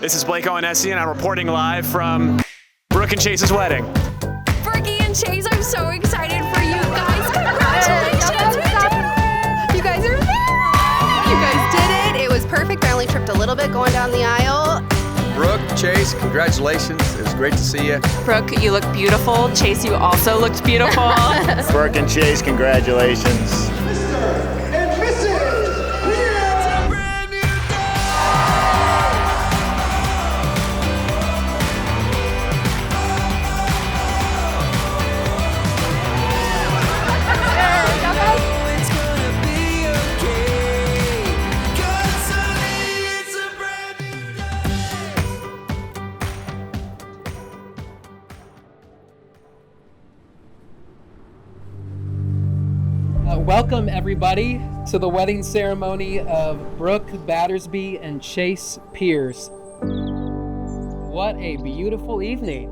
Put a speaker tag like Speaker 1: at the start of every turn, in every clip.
Speaker 1: This is Blake Owenesi, and I'm reporting live from Brooke and Chase's wedding.
Speaker 2: Brooke and Chase, I'm so excited for you guys. Congratulations! You guys are married! You guys did it. It was perfect. I only tripped a little bit going down the aisle.
Speaker 3: Brooke, Chase, congratulations. It was great to see you.
Speaker 4: Brooke, you look beautiful. Chase, you also looked beautiful.
Speaker 5: Brooke and Chase, congratulations.
Speaker 6: Welcome everybody to the wedding ceremony of Brooke Battersby and Chase Pierce. What a beautiful evening.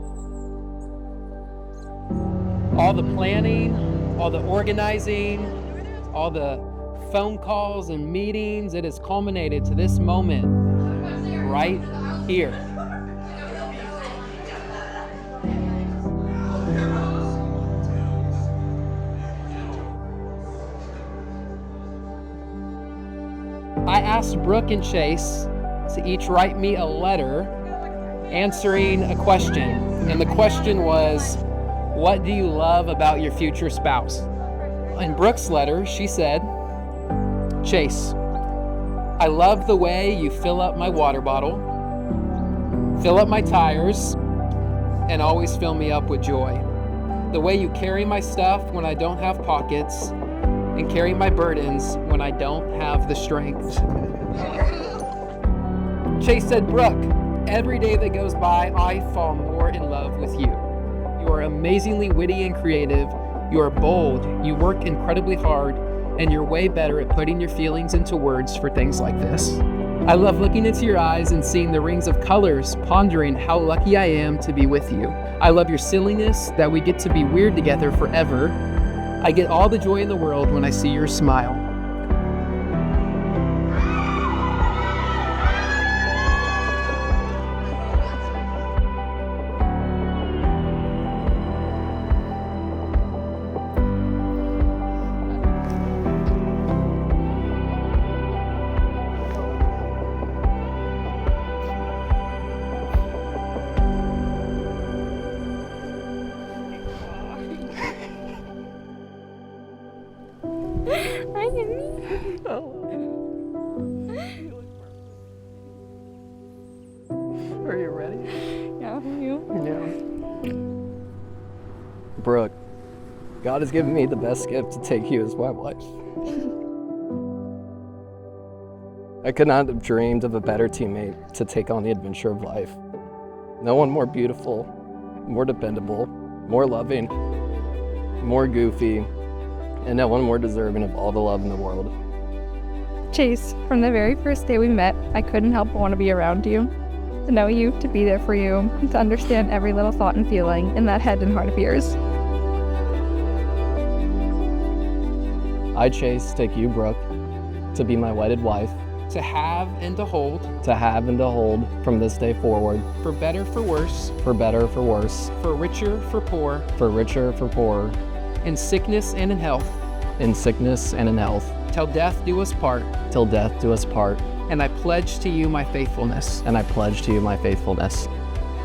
Speaker 6: All the planning, all the organizing, all the phone calls and meetings, it has culminated to this moment right here. I asked Brooke and Chase to each write me a letter answering a question. And the question was, what do you love about your future spouse? In Brooke's letter, she said, Chase, I love the way you fill up my water bottle, fill up my tires, and always fill me up with joy. The way you carry my stuff when I don't have pockets, and carry my burdens when I don't have the strength. Chase said, Brooke, every day that goes by, I fall more in love with you. You are amazingly witty and creative. You are bold. You work incredibly hard, and you're way better at putting your feelings into words for things like this. I love looking into your eyes and seeing the rings of colors, pondering how lucky I am to be with you. I love your silliness, that we get to be weird together forever. I get all the joy in the world when I see your smile. Are you ready?
Speaker 2: Yeah, you?
Speaker 6: Yeah. Brooke, God has given me the best gift to take you as my wife. I could not have dreamed of a better teammate to take on the adventure of life. No one more beautiful, more dependable, more loving, more goofy, and no one more deserving of all the love in the world.
Speaker 7: Chase, from the very first day we met, I couldn't help but want to be around you. To know you, to be there for you, to understand every little thought and feeling in that head and heart of yours.
Speaker 6: I, Chase, take you, Brooke, to be my wedded wife. To have and to hold. To have and to hold from this day forward. For better, for worse. For better, for worse. For richer, for poor. For richer, for poorer. In sickness and in health. In sickness and in health. Till death do us part. Till death do us part. And I pledge to you my faithfulness. And I pledge to you my faithfulness.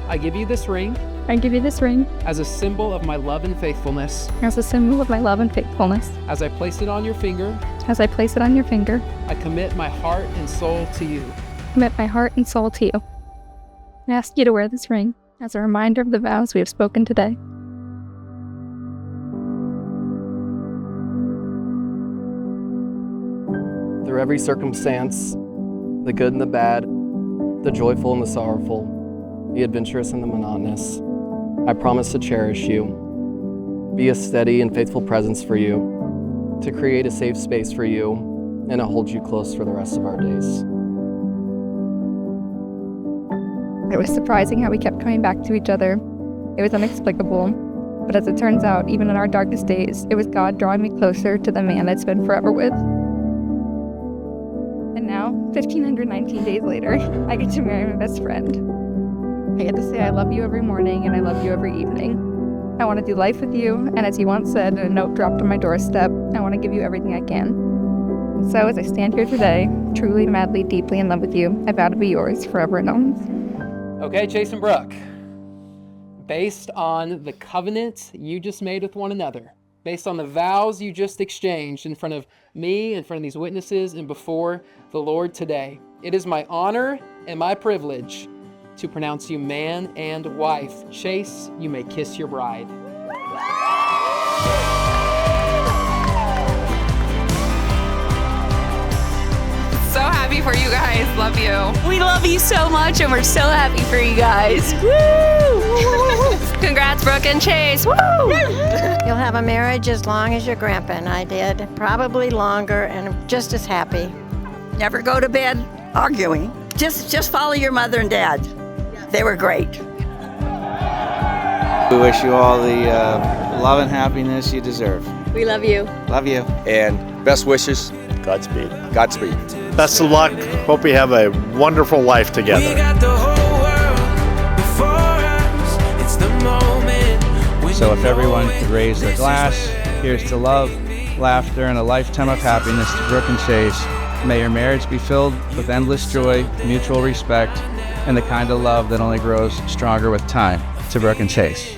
Speaker 6: I give you this ring.
Speaker 7: I give you this ring
Speaker 6: as a symbol of my love and faithfulness.
Speaker 7: as a symbol of my love and faithfulness.
Speaker 6: As I place it on your finger,
Speaker 7: As I place it on your finger,
Speaker 6: I commit my heart and soul to you.
Speaker 7: commit my heart and soul to you. I ask you to wear this ring as a reminder of the vows we have spoken today.
Speaker 6: Through every circumstance, the good and the bad, the joyful and the sorrowful, the adventurous and the monotonous, I promise to cherish you, be a steady and faithful presence for you, to create a safe space for you, and to hold you close for the rest of our days.
Speaker 7: It was surprising how we kept coming back to each other. It was inexplicable, but as it turns out, even in our darkest days, it was God drawing me closer to the man I'd spend forever with. And now, 1,519 days later, I get to marry my best friend. I get to say I love you every morning and I love you every evening. I want to do life with you, and as you once said in a note dropped on my doorstep, I want to give you everything I can. So as I stand here today, truly, madly, deeply in love with you, I vow to be yours forever and always.
Speaker 6: Okay, Chase and Brooke, based on the covenant you just made with one another, based on the vows you just exchanged in front of me, in front of these witnesses, and before the Lord today, it is my honor and my privilege to pronounce you man and wife. Chase, you may kiss your bride.
Speaker 4: So happy for you guys. Love you.
Speaker 2: We love you so much, and we're so happy for you guys. Woo! Congrats, Brooke and Chase. Woo!
Speaker 8: You'll have a marriage as long as your grandpa and I did, probably longer, and just as happy.
Speaker 9: Never go to bed arguing. Just follow your mother and dad. They were great.
Speaker 10: We wish you all the love and happiness you deserve.
Speaker 2: We love you.
Speaker 10: Love you.
Speaker 3: And best wishes.
Speaker 5: Godspeed.
Speaker 3: Godspeed.
Speaker 5: Best of luck. Hope you have a wonderful life together.
Speaker 11: We got the whole world before us. It's the moment.
Speaker 10: So if everyone could raise their glass, here's to love, laughter, and a lifetime of happiness to Brooke and Chase. May your marriage be filled with endless joy, mutual respect, and the kind of love that only grows stronger with time. To Brooke and Chase.